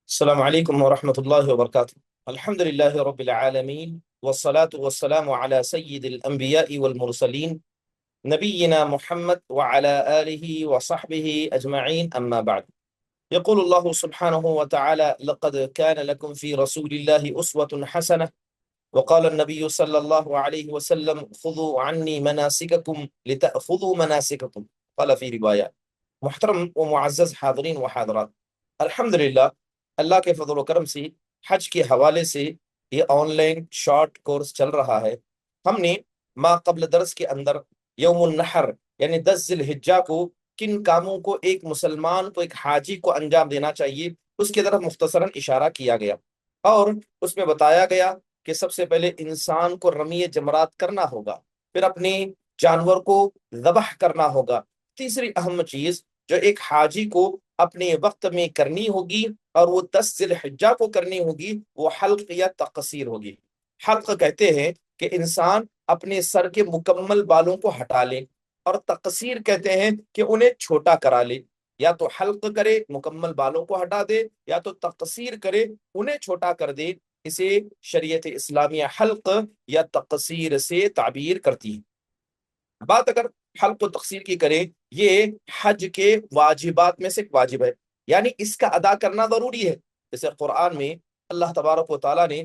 السلام عليكم ورحمة الله وبركاته. الحمد لله رب العالمين والصلاة والسلام على سيد الأنبياء والمرسلين نبينا محمد وعلى آله وصحبه أجمعين، أما بعد. يقول الله سبحانه وتعالى: لقد كان لكم في رسول الله أسوة حسنة. وقال النبي صلى الله عليه وسلم: خذوا عني مناسككم لتأخذوا مناسككم. قال في رواية. محترم ومعزز حاضرین و حاضرات، الحمدللہ اللہ کے فضل و کرم سے حج کے حوالے سے یہ آن لائن شارٹ کورس چل رہا ہے۔ ہم نے ما قبل درس کے اندر یوم النحر یعنی 10 ذی الحجہ کو کن کاموں کو ایک مسلمان کو، ایک حاجی کو انجام دینا چاہیے، اس کی طرف مختصراً اشارہ کیا گیا، اور اس میں بتایا گیا کہ سب سے پہلے انسان کو رمی جمرات کرنا ہوگا، پھر اپنے جانور کو ذبح کرنا ہوگا۔ تیسری اہم چیز جو ایک حاجی کو اپنے وقت میں کرنی ہوگی اور وہ 10 ذی الحجہ کو کرنی ہوگی، وہ حلق یا تقصیر ہوگی۔ حلق کہتے ہیں کہ انسان اپنے سر کے مکمل بالوں کو ہٹا لے، اور تقصیر کہتے ہیں کہ انہیں چھوٹا کرا لے۔ یا تو حلق کرے، مکمل بالوں کو ہٹا دے، یا تو تقصیر کرے، انہیں چھوٹا کر دے۔ اسے شریعت اسلامیہ حلق یا تقصیر سے تعبیر کرتی ہے۔ بات اگر حلق و تقصیر کی کریں، یہ حج کے واجبات میں سے ایک واجب ہے، یعنی اس کا ادا کرنا ضروری ہے۔ جیسے قرآن میں اللہ تبارک و تعالیٰ نے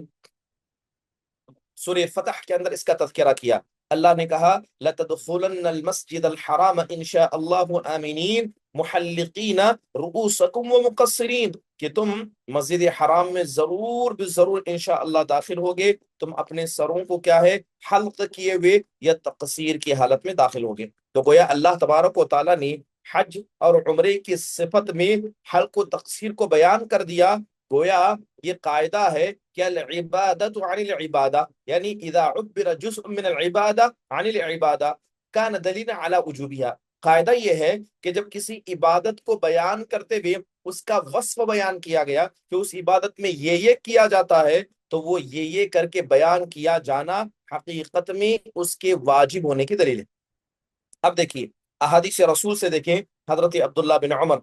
سورہ فتح کے اندر اس کا تذکرہ کیا۔ اللہ نے کہا: لَتَدْخُلَنَّ الْمَسْجِدَ الْحَرَامَ إِنْ شَاءَ اللَّهُ آمِنِينَ مُحَلِّقِينَ رُؤُوسَكُمْ وَمُقَصِّرِينَ، کہ تم مسجد حرام میں ضرور بضرور انشاءاللہ داخل ہوگے، تم اپنے سروں کو کیا ہے، حلق کیے ہوئے یا تقصیر کی حالت میں داخل ہوگے۔ تو گویا اللہ تبارک و تعالیٰ نے حج اور عمرے کی صفت میں حلق و تقصیر کو بیان کر دیا۔ گویا یہ قاعدہ ہے کہ العبادت عن العبادہ، یعنی اذا عبر جزء من العبادہ عن العبادہ کان دلیلا علی وجوبها۔ قاعدہ یہ ہے کہ جب کسی عبادت کو بیان کرتے ہوئے اس کا وصف بیان کیا گیا کہ اس عبادت میں یہ کیا جاتا ہے، تو وہ یہ کر کے بیان کیا جانا حقیقت میں اس کے واجب ہونے کی دلیل ہے۔ اب دیکھیے احادیث رسول سے دیکھیں، حضرت عبداللہ بن عمر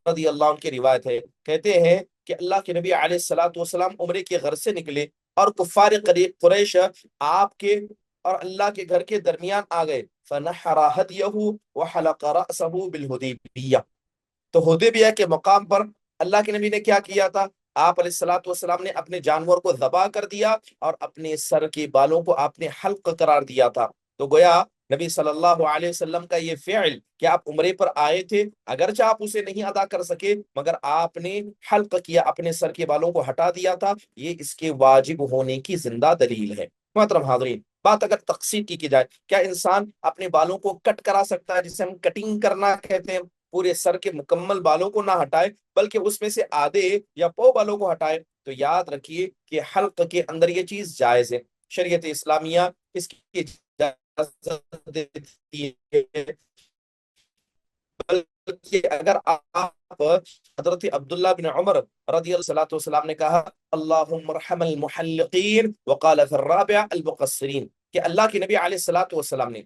رضی اللہ عنہ کی روایت ہے، کہتے ہیں کہ اللہ کے نبی علیہ الصلوۃ والسلام عمرے کے غرض سے نکلے، اور کفار قریش آپ کے اور اللہ کے گھر کے درمیان آ گئے۔ فنحر ہدیہ وحلق رأسہ بالحدیبیہ، تو حدیبیہ کے مقام پر اللہ کے نبی نے کیا کیا تھا؟ آپ علیہ الصلوۃ والسلام نے اپنے جانور کو ذبح کر دیا اور اپنے سر کے بالوں کو آپ نے حلق قرار دیا تھا۔ تو گویا نبی صلی اللہ علیہ وسلم کا یہ فعل کہ آپ عمرے پر آئے تھے، اگرچہ آپ اسے نہیں ادا کر سکے، مگر آپ نے حلق کیا، اپنے سر کے بالوں کو ہٹا دیا تھا، یہ اس کے واجب ہونے کی زندہ دلیل ہے۔ محترم حاضرین، بات اگر تقصیر کی جائے، کیا انسان اپنے بالوں کو کٹ کرا سکتا ہے، جسے ہم کٹنگ کرنا کہتے ہیں؟ پورے سر کے مکمل بالوں کو نہ ہٹائے بلکہ اس میں سے آدھے یا پو بالوں کو ہٹائے۔ تو یاد رکھیے کہ حلق کے اندر یہ چیز جائز ہے، شریعت اسلامیہ اس کی اجازت دیتی ہے۔ بلکہ اگر آپ حضرت عبداللہ بن عمر رضی اللہ عنہ والسلام نے کہا: اللہم ارحم المحلقین وقال فی الرابع المقصرین، کہ اللہ کے نبی علیہ الصلوۃ والسلام نے،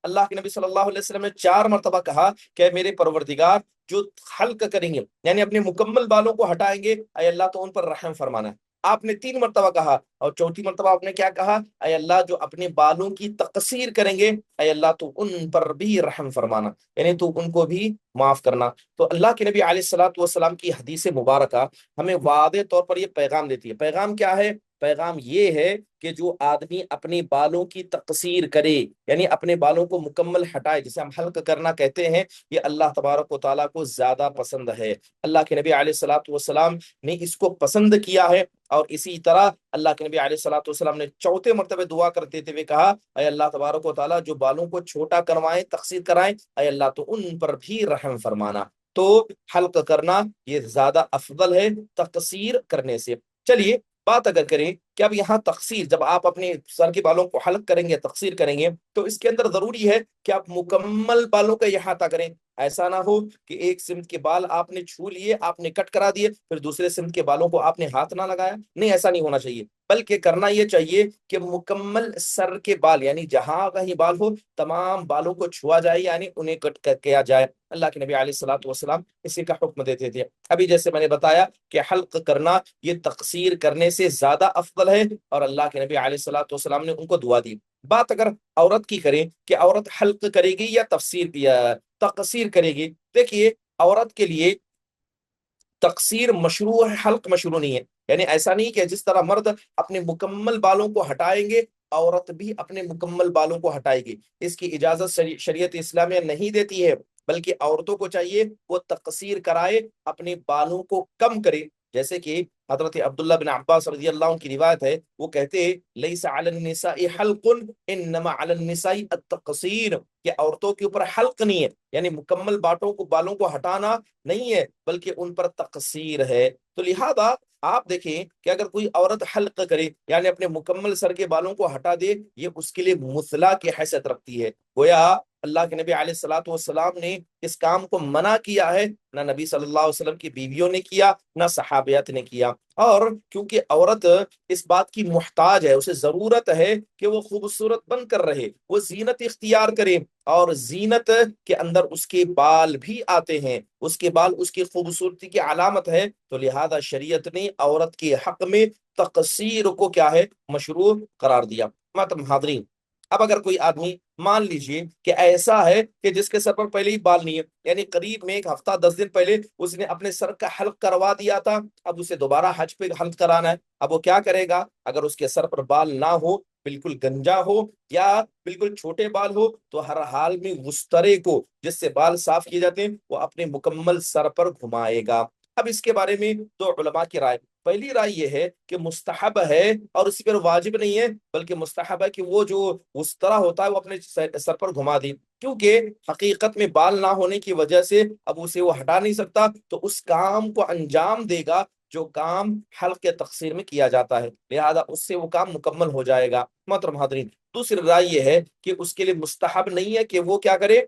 اللہ کے نبی صلی اللہ علیہ وسلم نے 4 مرتبہ کہا کہ میرے پروردگار، جو حلق کریں گے یعنی اپنے مکمل بالوں کو ہٹائیں گے، اے اللہ تو ان پر رحم فرمانا ہے۔ آپ نے 3 مرتبہ کہا، اور چوتھی مرتبہ آپ نے کیا کہا؟ اے اللہ جو اپنے بالوں کی تقصیر کریں گے، اے اللہ تو ان پر بھی رحم فرمانا، یعنی تو ان کو بھی معاف کرنا۔ تو اللہ کے نبی علیہ الصلوۃ والسلام کی حدیث مبارکہ ہمیں واضح طور پر یہ پیغام دیتی ہے۔ پیغام کیا ہے؟ پیغام یہ ہے کہ جو آدمی اپنے بالوں کی تقصیر کرے، یعنی اپنے بالوں کو مکمل ہٹائے، جسے ہم حلق کرنا کہتے ہیں، یہ اللہ تبارک و تعالیٰ کو زیادہ پسند ہے۔ اللہ کے نبی علیہ الصلوۃ والسلام نے اس کو پسند کیا ہے، اور اسی طرح اللہ کے نبی علیہ الصلوۃ والسلام نے 4 مرتبہ دعا کرتے ہوئے کہا: اے اللہ تبارک و تعالیٰ جو بالوں کو چھوٹا کروائیں، تقصیر کرائیں، اے اللہ تو ان پر بھی رحم فرمانا۔ تو حلق کرنا یہ زیادہ افضل ہے تقصیر کرنے سے۔ چلیے بات اگر کریں کہ اب یہاں تقصیر، جب آپ اپنے سر کے بالوں کو حلق کریں گے، تقصیر کریں گے، تو اس کے اندر ضروری ہے کہ آپ مکمل بالوں کا احاطہ کریں۔ ایسا نہ ہو کہ ایک سمت کے بال آپ نے چھو لیے، آپ نے کٹ کرا دیے، پھر دوسرے سمت کے بالوں کو آپ نے ہاتھ نہ لگایا، نہیں، ایسا نہیں ہونا چاہیے۔ بلکہ کرنا یہ چاہیے کہ مکمل سر کے بال، یعنی جہاں کہیں بال ہو تمام بالوں کو چھوا جائے، یعنی انہیں کٹ کر کیا جائے۔ اللہ کے نبی علیہ الصلوۃ والسلام اسی کا حکم دیتے تھے۔ ابھی جیسے میں نے بتایا کہ حلق کرنا یہ تقصیر کرنے سے زیادہ افضل ہے، اور اللہ کے نبی علیہ الصلوۃ والسلام نے ان کو دعا دی۔ بات اگر عورت کی کریں کہ عورت حلق کرے گی یا تقصیر کرے گی، دیکھیے عورت کے لیے تقصیر مشروع ہے، حلق مشروع نہیں ہے۔ یعنی ایسا نہیں کہ جس طرح مرد اپنے مکمل بالوں کو ہٹائیں گے، عورت بھی اپنے مکمل بالوں کو ہٹائے گی، اس کی اجازت شریعت اسلامیہ نہیں دیتی ہے، بلکہ عورتوں کو چاہیے وہ تقصیر کرائے، اپنے بالوں کو کم کرے۔ جیسے کہ حضرت عبداللہ بن عباس رضی اللہ عنہ کی روایت ہے، وہ کہتے لیس علی النساء حلق انما علی النساء التقصیر، کہ عورتوں کے اوپر حلق نہیں ہے، یعنی مکمل بالوں کو ہٹانا نہیں ہے، بلکہ ان پر تقصیر ہے۔ تو لہذا آپ دیکھیں کہ اگر کوئی عورت حلق کرے، یعنی اپنے مکمل سر کے بالوں کو ہٹا دے، یہ اس کے لیے مثلا کی حیثیت رکھتی ہے۔ گویا اللہ کے نبی علیہ الصلوۃ والسلام نے اس کام کو منع کیا ہے، نہ نبی صلی اللہ علیہ وسلم کی بیویوں نے کیا، نہ صحابیات نے کیا۔ اور کیونکہ عورت اس بات کی محتاج ہے، اسے ضرورت ہے کہ وہ خوبصورت بن کر رہے، وہ زینت اختیار کرے، اور زینت کے اندر اس کے بال بھی آتے ہیں، اس کے بال اس کی خوبصورتی کی علامت ہے، تو لہذا شریعت نے عورت کے حق میں تقصیر کو کیا ہے، مشروع قرار دیا۔ محترم حاضرین، اب اگر کوئی آدمی مان لیجئے کہ ایسا ہے کہ جس کے سر پر پہلے ہی بال نہیں ہے، یعنی قریب میں ایک ہفتہ 10 دن پہلے اس نے اپنے سر کا حلق کروا دیا تھا، اب اسے دوبارہ حج پہ حلق کرانا ہے، اب وہ کیا کرے گا؟ اگر اس کے سر پر بال نہ ہو، بالکل گنجا ہو یا بالکل چھوٹے بال ہو، تو ہر حال میں وسترے کو، جس سے بال صاف کیے جاتے ہیں، وہ اپنے مکمل سر پر گھمائے گا۔ اب اس کے بارے میں دو علماء کی رائے۔ پہلی رائے یہ ہے کہ مستحب ہے، اور اسی پر واجب نہیں ہے، بلکہ مستحب ہے کہ وہ جو وسترا ہوتا ہے وہ اپنے سر پر گھما دے، کیونکہ حقیقت میں بال نہ ہونے کی وجہ سے اب اسے وہ ہٹا نہیں سکتا، تو اس کام کو انجام دے گا جو کام حلق کے تقصیر میں کیا جاتا ہے، لہذا اس سے وہ کام مکمل ہو جائے گا۔ محترم حاضرین، دوسری رائے یہ ہے کہ اس کے لیے مستحب نہیں ہے کہ وہ کیا کرے،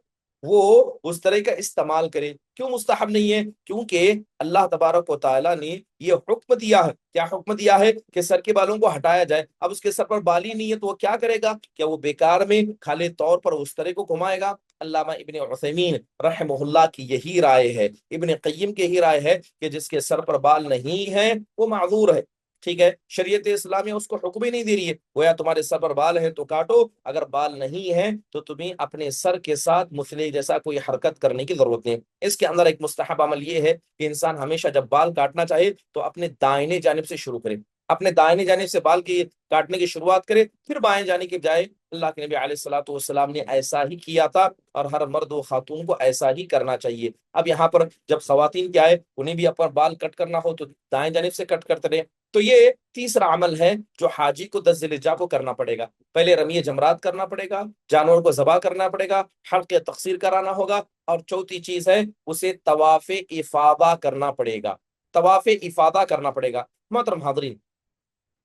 وہ اس طرح کا استعمال کرے۔ کیوں مستحب نہیں ہے؟ کیونکہ اللہ تبارک و تعالیٰ نے یہ حکم دیا ہے۔ کیا حکم دیا ہے؟ کہ سر کے بالوں کو ہٹایا جائے۔ اب اس کے سر پر بال ہی نہیں ہے تو وہ کیا کرے گا؟ کیا وہ بیکار میں خالی طور پر اس طرح کو گھمائے گا؟ علامہ ابن عثیمین رحمہ اللہ کی یہی رائے ہے، ابن قیم کی یہی رائے ہے کہ جس کے سر پر بال نہیں ہے وہ معذور ہے۔ ٹھیک ہے، شریعت اسلامیہ اس کو حکم ہی نہیں دے رہی ہے، گویا تمہارے سر پر بال ہے تو کاٹو، اگر بال نہیں ہے تو تمہیں اپنے سر کے ساتھ مثلے جیسا کوئی حرکت کرنے کی ضرورت نہیں۔ اس کے اندر ایک مستحب عمل یہ ہے کہ انسان ہمیشہ جب بال کاٹنا چاہے تو اپنے دائیں جانب سے شروع کرے، اپنے دائیں جانب سے بال کی کاٹنے کی شروعات کرے، پھر بائیں جانب کی جائے۔ اللہ کے نبی علیہ الصلوۃ والسلام نے ایسا ہی کیا تھا، اور ہر مرد و خاتون کو ایسا ہی کرنا چاہیے۔ اب یہاں پر جب خواتین کیا ہے، انہیں بھی اپنا بال کٹ کرنا ہو تو دائیں جانب سے کٹ کرتے رہے۔ تو یہ تیسرا عمل ہے جو حاجی کو 10 ذی الحجہ کو کرنا پڑے گا۔ پہلے رمی جمرات کرنا پڑے گا، جانور کو ذبح کرنا پڑے گا، حلق تقصیر کرانا ہوگا، اور چوتھی چیز ہے اسے طواف افاضہ کرنا پڑے گا، طواف افاضہ کرنا پڑے گا۔ محترم حاضرین،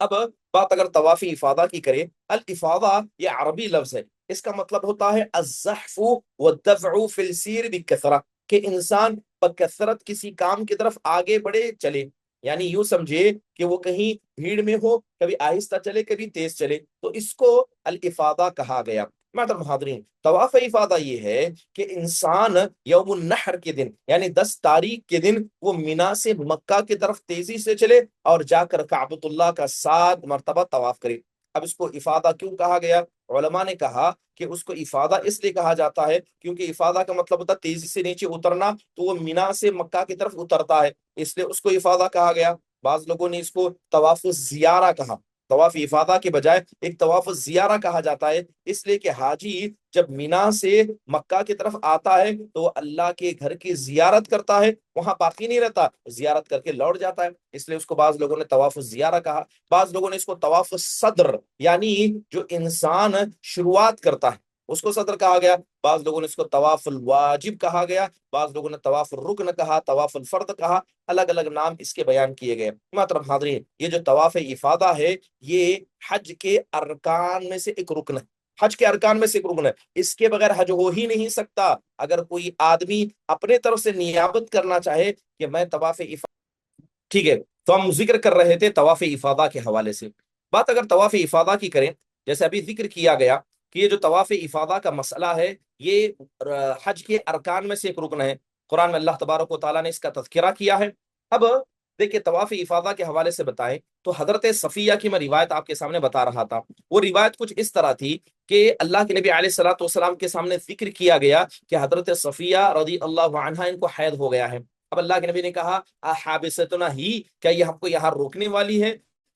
اب بات اگر طواف افاضہ کی کرے، الافاضہ یہ عربی لفظ ہے، اس کا مطلب ہوتا ہے الزحف والدفع فی السیر بکثرہ، کہ انسان بکثرت کسی کام کی طرف آگے بڑھے چلے، یعنی یوں سمجھے کہ وہ کہیں بھیڑ میں ہو، کبھی آہستہ چلے کبھی تیز چلے، تو اس کو الافاضہ کہا گیا۔ محترم حاضرین، طواف افاضہ یہ ہے کہ انسان یوم النحر کے دن، یعنی 10 تاریخ کے دن، وہ مینا سے مکہ کی طرف تیزی سے چلے اور جا کر کعبۃ اللہ کا 7 مرتبہ طواف کرے۔ اب اس کو افاضہ کیوں کہا گیا؟ علماء نے کہا کہ اس کو افاضہ اس لیے کہا جاتا ہے کیونکہ افاضہ کا مطلب ہوتا ہے تیزی سے نیچے اترنا، تو وہ مینا سے مکہ کی طرف اترتا ہے، اس لیے اس کو افاضہ کہا گیا۔ بعض لوگوں نے اس کو طواف الزیارہ کہا، طواف افاضہ کے بجائے ایک طواف الزیارہ کہا جاتا ہے، اس لیے کہ حاجی جب مینا سے مکہ کی طرف آتا ہے تو وہ اللہ کے گھر کی زیارت کرتا ہے، وہاں باقی نہیں رہتا، زیارت کر کے لوٹ جاتا ہے، اس لیے اس کو بعض لوگوں نے طواف الزیارہ کہا۔ بعض لوگوں نے اس کو طواف الصدر، یعنی جو انسان شروعات کرتا ہے اس کو صدر کہا گیا۔ بعض لوگوں نے اس کو طواف الواجب کہا گیا، بعض لوگوں نے طواف الرکن کہا، طواف الفرد کہا، الگ الگ نام اس کے بیان کیے گئے۔ محترم حاضرین، یہ جو طواف افاضہ ہے یہ حج کے ارکان میں سے ایک رکن ہے، حج کے ارکان میں سے ایک رکن ہے، اس کے بغیر حج ہو ہی نہیں سکتا۔ اگر کوئی آدمی اپنے طرف سے نیابت کرنا چاہے کہ میں طواف افاضہ، ٹھیک ہے، تو ہم ذکر کر رہے تھے طواف افاضہ کے حوالے سے۔ بات اگر طواف افاضہ کی کریں، جیسے ابھی ذکر کیا گیا کہ یہ جو طواف افاضہ کا مسئلہ ہے یہ حج کے ارکان میں سے ایک رکن ہے، قرآن میں اللہ تبارک و تعالیٰ نے اس کا تذکرہ کیا ہے۔ اب دیکھیں طواف افاضہ کے حوالے سے بتائیں تو حضرت صفیہ کی میں روایت آپ کے سامنے بتا رہا تھا، وہ روایت کچھ اس طرح تھی کہ اللہ کے نبی علیہ الصلوۃ والسلام کے سامنے ذکر کیا گیا کہ حضرت صفیہ رضی اللہ عنہا ان کو حید ہو گیا ہے۔ اب اللہ کے نبی نے کہا احابستنا ہی، کیا یہ ہم کو یہاں روکنے والی ہے؟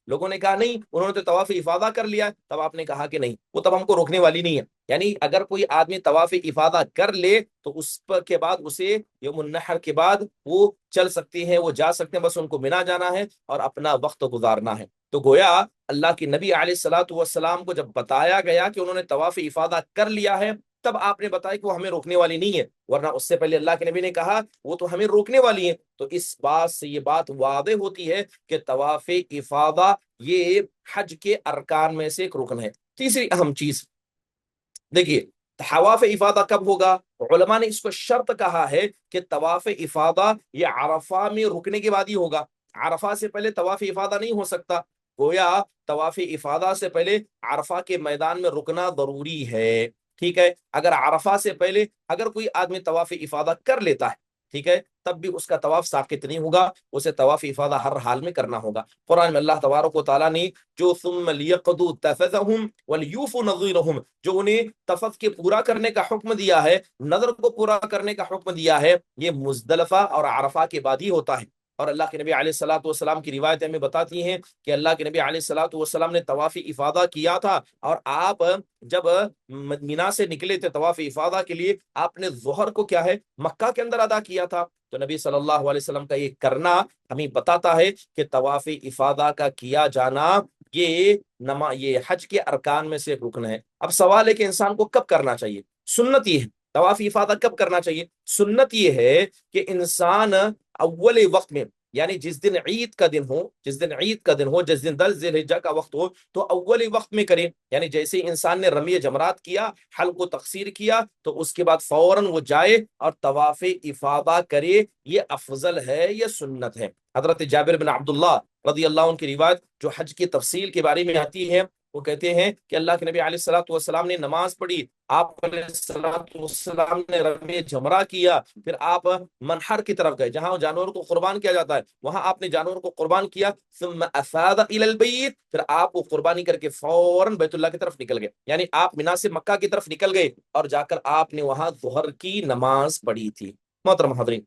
لوگوں نے کہا نہیں، انہوں نے تو طواف افاضہ کر لیا۔ تب آپ نے کہا کہ نہیں، وہ تب ہم کو روکنے والی نہیں ہے، یعنی اگر کوئی آدمی طواف افاضہ کر لے تو اس کے بعد اسے یوم النحر کے بعد وہ چل سکتی ہیں، وہ جا سکتے ہیں، بس ان کو منا جانا ہے اور اپنا وقت گزارنا ہے۔ تو گویا اللہ کی نبی علیہ الصلوۃ والسلام کو جب بتایا گیا کہ انہوں نے طواف افاضہ کر لیا ہے، تب آپ نے بتایا کہ وہ ہمیں روکنے والی نہیں ہے، ورنہ اس سے پہلے اللہ کے نبی نے کہا وہ تو ہمیں روکنے والی ہے۔ تو اس بات سے یہ بات واضح ہوتی ہے کہ طواف افاضہ یہ حج کے ارکان میں سے ایک رکن ہے۔ تیسری اہم چیز دیکھیے، طواف افاضہ کب ہوگا؟ علماء نے اس کو شرط کہا ہے کہ طواف افاضہ یہ عرفہ میں رکنے کے بعد ہی ہوگا، عرفہ سے پہلے طواف افاضہ نہیں ہو سکتا۔ گویا طواف افاضہ سے پہلے عرفہ کے میدان میں رکنا ضروری ہے، ٹھیک ہے؟ اگر عرفہ سے پہلے اگر کوئی آدمی طواف افاضہ کر لیتا ہے، ٹھیک ہے، تب بھی اس کا طواف ساقط نہیں ہوگا، اسے طواف افاضہ ہر حال میں کرنا ہوگا۔ قرآن میں اللہ تبارک و تعالیٰ نے جو ثم لیقضوا تفثهم ولیوفوا نذورهم، جو انہیں تفث کے پورا کرنے کا حکم دیا ہے، نظر کو پورا کرنے کا حکم دیا ہے، یہ مزدلفہ اور عرفہ کے بعد ہی ہوتا ہے۔ اور اللہ کے نبی علیہ الصلوۃ والسلام کی روایتیں ہمیں بتاتی ہیں کہ اللہ کے نبی علیہ الصلوۃ والسلام نے طواف افاضہ کیا تھا، اور آپ جب مینا سے نکلے تھے طواف افاضہ کے لیے، آپ نے ظہر کو کیا ہے مکہ کے اندر ادا کیا تھا۔ تو نبی صلی اللہ علیہ وسلم کا یہ کرنا ہمیں بتاتا ہے کہ طواف افاضہ کا کیا جانا یہ حج کے ارکان میں سے ایک رکن ہے۔ اب سوال ہے کہ انسان کو کب کرنا چاہیے؟ سنت یہ ہے، طواف افاضہ کب کرنا چاہیے؟ سنت یہ ہے کہ انسان اول وقت میں، یعنی جس دن عید کا دن ہو، جس دن 10 ذی الحجہ کا وقت ہو، تو اول وقت میں کریں، یعنی جیسے انسان نے رمی جمرات کیا، حلق و تقصیر کیا، تو اس کے بعد فوراً وہ جائے اور طواف افاضہ کرے، یہ افضل ہے، یہ سنت ہے۔ حضرت جابر بن عبداللہ رضی اللہ عنہ کی روایت جو حج کی تفصیل کے بارے میں آتی ہے، وہ کہتے ہیں کہ اللہ کے نبی علیہ الصلوۃ والسلام نے نماز پڑھی، آپ علیہ الصلوۃ والسلام نے رمی جمرہ کیا، پھر آپ منحر کی طرف گئے جہاں جانور کو قربان کیا جاتا ہے، وہاں آپ نے جانور کو قربان کیا، ثم افاض الى البیت، پھر آپ وہ قربانی کر کے فوراً بیت اللہ کی طرف نکل گئے، یعنی آپ مینا سے مکہ کی طرف نکل گئے اور جا کر آپ نے وہاں ظہر کی نماز پڑھی تھی۔ محترم حاضرین،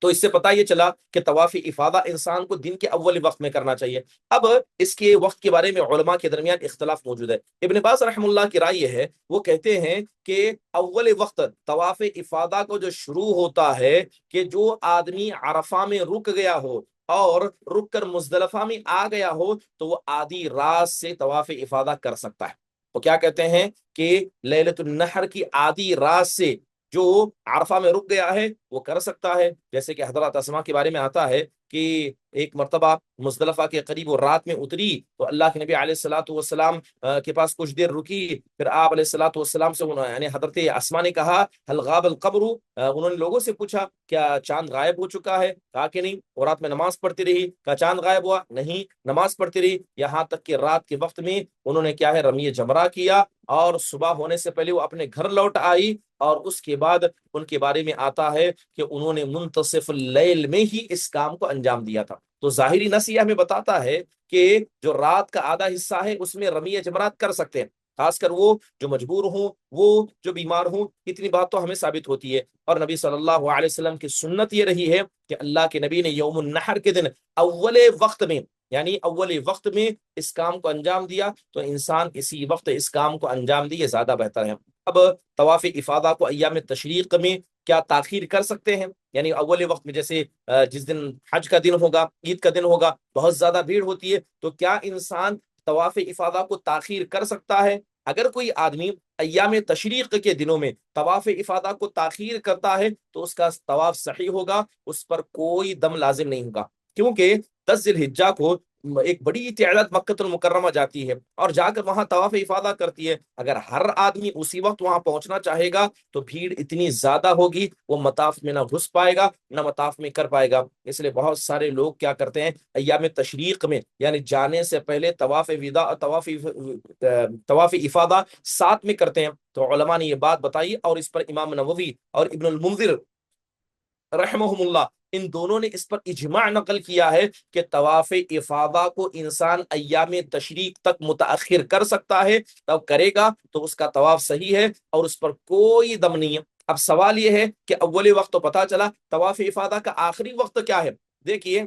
تو اس سے پتہ یہ چلا کہ طواف افاضہ انسان کو دن کے اول وقت میں کرنا چاہیے۔ اب اس کے وقت کے بارے میں علماء کے درمیان اختلاف موجود ہے۔ ابن باز رحم اللہ کی رائے یہ ہے، وہ کہتے ہیں کہ اول وقت طواف افاضہ کو جو شروع ہوتا ہے کہ جو آدمی عرفہ میں رک گیا ہو اور رک کر مزدلفہ میں آ گیا ہو تو وہ آدھی رات سے طواف افاضہ کر سکتا ہے۔ وہ کیا کہتے ہیں کہ لیلۃ النحر کی آدھی رات سے جو عرفہ میں رک گیا ہے وہ کر سکتا ہے، جیسے کہ حضرت اسما کے بارے میں آتا ہے کہ ایک مرتبہ مزدلفہ کے قریب وہ رات میں اتری تو اللہ کے نبی علیہ الصلوۃ والسلام کے پاس کچھ دیر رکی، پھر آپ علیہ الصلوۃ والسلام سے یعنی حضرت اسما نے کہا هل غاب القمر، انہوں نے لوگوں سے پوچھا کیا چاند غائب ہو چکا ہے؟ کہا کہ نہیں، اور رات میں نماز پڑھتی رہی۔ کہا چاند غائب ہوا؟ نہیں، نماز پڑھتی رہی، یہاں تک کہ رات کے وقت میں انہوں نے کیا ہے رمی جمرہ کیا، اور صبح ہونے سے پہلے وہ اپنے گھر لوٹ آئی، اور اس کے بعد ان کے بارے میں آتا ہے کہ انہوں نے منتصف اللیل میں ہی اس کام کو انجام دیا تھا۔ تو ظاہری نص یہ ہمیں بتاتا ہے کہ جو رات کا آدھا حصہ ہے اس میں رمی جمرات کر سکتے ہیں، خاص کر وہ جو مجبور ہوں، وہ جو بیمار ہوں، اتنی بات تو ہمیں ثابت ہوتی ہے۔ اور نبی صلی اللہ علیہ وسلم کی سنت یہ رہی ہے کہ اللہ کے نبی نے یوم النحر کے دن اول وقت میں، یعنی اول وقت میں اس کام کو انجام دیا، تو انسان اسی وقت اس کام کو انجام دیے زیادہ بہتر ہے۔ اب طواف افاضہ کو ایام تشریق میں کیا تاخیر کر سکتے ہیں؟ یعنی اول وقت میں، جیسے جس دن حج کا دن ہوگا، عید کا دن ہوگا، بہت زیادہ بھیڑ ہوتی ہے، تو کیا انسان طواف افاضہ کو تاخیر کر سکتا ہے؟ اگر کوئی آدمی ایام تشریق کے دنوں میں طواف افاضہ کو تاخیر کرتا ہے تو اس کا طواف صحیح ہوگا، اس پر کوئی دم لازم نہیں ہوگا، کیونکہ 10 ذی الحجہ کو ایک بڑی تعداد مکۃ المکرمہ جاتی ہے اور جا کر وہاں طواف افاضہ کرتی ہے، اگر ہر آدمی اسی وقت وہاں پہنچنا چاہے گا تو بھیڑ اتنی زیادہ ہوگی، وہ مطاف میں نہ گھس پائے گا نہ مطاف میں کر پائے گا۔ اس لیے بہت سارے لوگ کیا کرتے ہیں، ایام تشریق میں یعنی جانے سے پہلے طواف وداع، طواف افاضہ ساتھ میں کرتے ہیں۔ تو علماء نے یہ بات بتائی اور اس پر امام نووی اور ابن المنذر رحمہم اللہ ان دونوں نے اس پر اجماع نقل کیا ہے کہ طواف افاضہ کو انسان ایام تشریق تک متاخر کر سکتا ہے، تب کرے گا تو اس کا طواف صحیح ہے اور اس پر کوئی دم نہیں ہے۔ اب سوال یہ ہے کہ اولی وقت تو پتا چلا، طواف افاضہ کا آخری وقت کیا ہے؟ دیکھیے،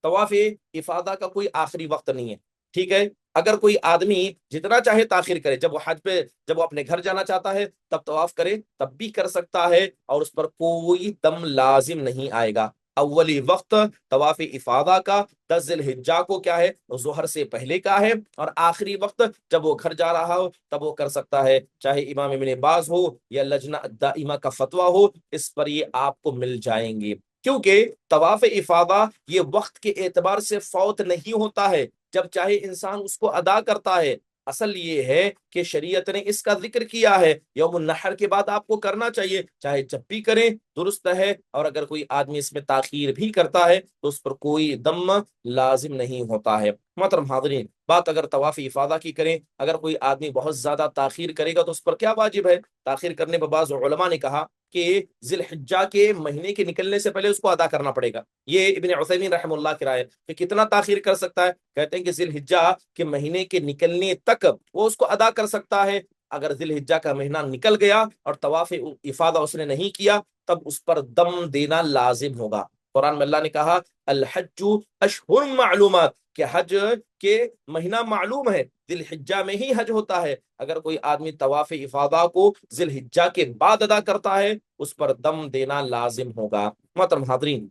طواف افاضہ کا کوئی آخری وقت نہیں ہے، ٹھیک ہے؟ اگر کوئی آدمی جتنا چاہے تاخیر کرے، جب وہ حج پہ، جب وہ اپنے گھر جانا چاہتا ہے تب طواف کرے، تب بھی کر سکتا ہے اور اس پر کوئی دم لازم نہیں آئے گا۔ اولی وقت طواف افاضہ کا 10 ذی الحجہ کو کیا ہے، ظہر سے پہلے کا ہے، اور آخری وقت جب وہ گھر جا رہا ہو تب وہ کر سکتا ہے، چاہے امام ابن باز ہو یا لجنہ دائمہ کا فتویٰ ہو، اس پر یہ آپ کو مل جائیں گے۔ کیونکہ طواف افاضہ یہ وقت کے اعتبار سے فوت نہیں ہوتا ہے، جب چاہے انسان اس کو ادا کرتا ہے۔ اصل یہ ہے کہ شریعت نے اس کا ذکر کیا ہے، یوم النحر کے بعد آپ کو کرنا چاہیے، چاہے جب بھی کریں درست ہے، اور اگر کوئی آدمی اس میں تاخیر بھی کرتا ہے تو اس پر کوئی دم لازم نہیں ہوتا ہے۔ محترم حاضرین، بات اگر طواف افاضہ کی کریں، اگر کوئی آدمی بہت زیادہ تاخیر کرے گا تو اس پر کیا واجب ہے؟ تاخیر کرنے پر بعض علماء نے کہا کہ ذی الحجہ کے مہینے کے نکلنے سے پہلے اس کو ادا کرنا پڑے گا۔ یہ ابن عثیمین رحم اللہ کی رائے کہ کتنا تاخیر کر سکتا ہے؟ کہتے ہیں کہ ذی الحجہ کے مہینے کے نکلنے تک وہ اس کو ادا کر سکتا ہے۔ اگر ذی الحجہ کا مہینہ نکل گیا اور طواف افاضہ اس نے نہیں کیا، تب اس پر دم دینا لازم ہوگا۔ قرآن میں اللہ نے کہا الحج اشہر معلومات، کہ حج کے مہینہ معلوم ہے، ذی الحجہ میں ہی حج ہوتا ہے۔ اگر کوئی آدمی طواف افاضہ کو ذی الحجہ کے بعد ادا کرتا ہے اس پر دم دینا لازم ہوگا۔ محترم حاضرین،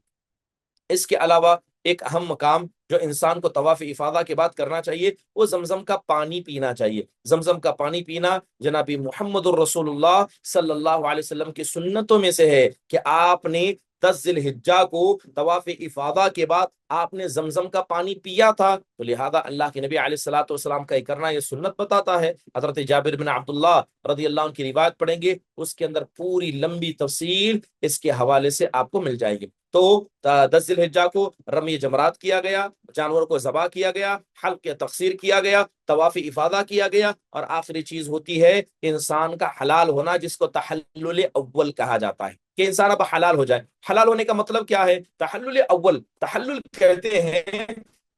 اس کے علاوہ ایک اہم مقام جو انسان کو طواف افاضہ کے بعد کرنا چاہیے وہ زمزم کا پانی پینا چاہیے۔ زمزم کا پانی پینا جناب محمد الرسول اللہ صلی اللہ علیہ وسلم کی سنتوں میں سے ہے کہ آپ نے 10 ذی الحجہ کو طواف افاضہ کے بعد آپ نے زمزم کا پانی پیا تھا، تو لہذا اللہ کے نبی علیہ الصلوۃ والسلام کا یہ کرنا یہ سنت بتاتا ہے۔ حضرت جابر بن عبداللہ رضی اللہ عنہ کی روایت پڑھیں گے، اس کے اندر پوری لمبی تفصیل اس کے حوالے سے آپ کو مل جائے گی۔ تو 10 ذی الحجہ کو رمی جمرات کیا گیا، جانور کو ذبح کیا گیا، حلق یا تقصیر کیا گیا، طواف افاضہ کیا گیا، اور آخری چیز ہوتی ہے انسان کا حلال ہونا، جس کو تحلل اول کہا جاتا ہے، کہ انسان اب حلال ہو جائے۔ حلال ہونے کا مطلب کیا ہے؟ تحلل اول، تحلل کہتے ہیں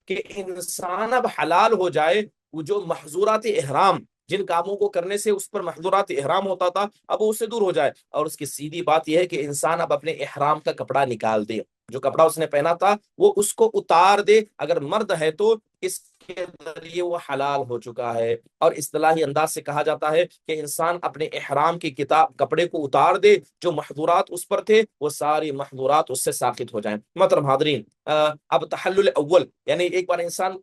کہ انسان اب حلال ہو جائے، وہ جو محظورات احرام، جن کاموں کو کرنے سے اس پر محظورات احرام ہوتا تھا، اب وہ اس سے دور ہو جائے۔ اور اس کی سیدھی بات یہ ہے کہ انسان اب اپنے احرام کا کپڑا نکال دے، جو کپڑا اس نے پہنا تھا وہ اس کو اتار دے، اگر مرد ہے تو اس کے ذریعے وہ حلال ہو چکا ہے۔ اور اصطلاحی انداز سے کہا جاتا ہے کہ انسان اپنے احرام کی کپڑے کو اتار دے، جو محظورات اس پر تھے وہ ساری محظورات اس سے ساقط ہو جائیں۔ محترم حاضرین، اب تحلل اول یعنی ایک بار انسان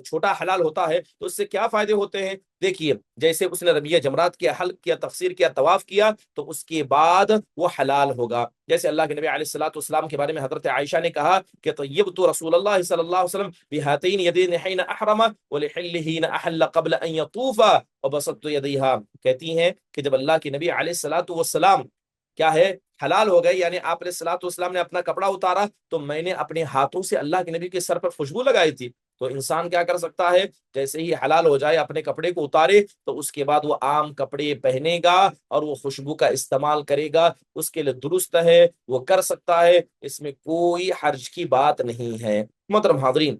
چھوٹا حلال ہوتا ہے تو اس سے کیا فائدے ہوتے ہیں؟ دیکھیے، جیسے اس نے رمیہ جمرات کیا، حلق کیا، تقصیر کیا، طواف کیا، تو اس کے بعد وہ حلال ہوگا۔ جیسے اللہ کے نبی علیہ الصلوۃ والسلام کے بارے میں حضرت عائشہ نے کہا کہ طیبت رسول اللہ صلی اللہ علیہ وسلم بہاتین یدین حین احرم ولحلہ حین احل قبل ان یطوف وبسطت یدیہا، کہتی ہیں کہ جب اللہ کے نبی علیہ الصلوۃ والسلام کیا ہے حلال ہو گئے، یعنی آپ علیہ الصلوۃ والسلام نے اپنا کپڑا اتارا تو میں نے اپنے ہاتھوں سے اللہ کے نبی کے سر پر خوشبو لگائی تھی۔ تو انسان کیا کر سکتا ہے؟ جیسے ہی حلال ہو جائے اپنے کپڑے کو اتارے تو اس کے بعد وہ عام کپڑے پہنے گا اور وہ خوشبو کا استعمال کرے گا، اس کے لیے درست ہے، وہ کر سکتا ہے، اس میں کوئی حرج کی بات نہیں ہے۔ محترم حاضرین،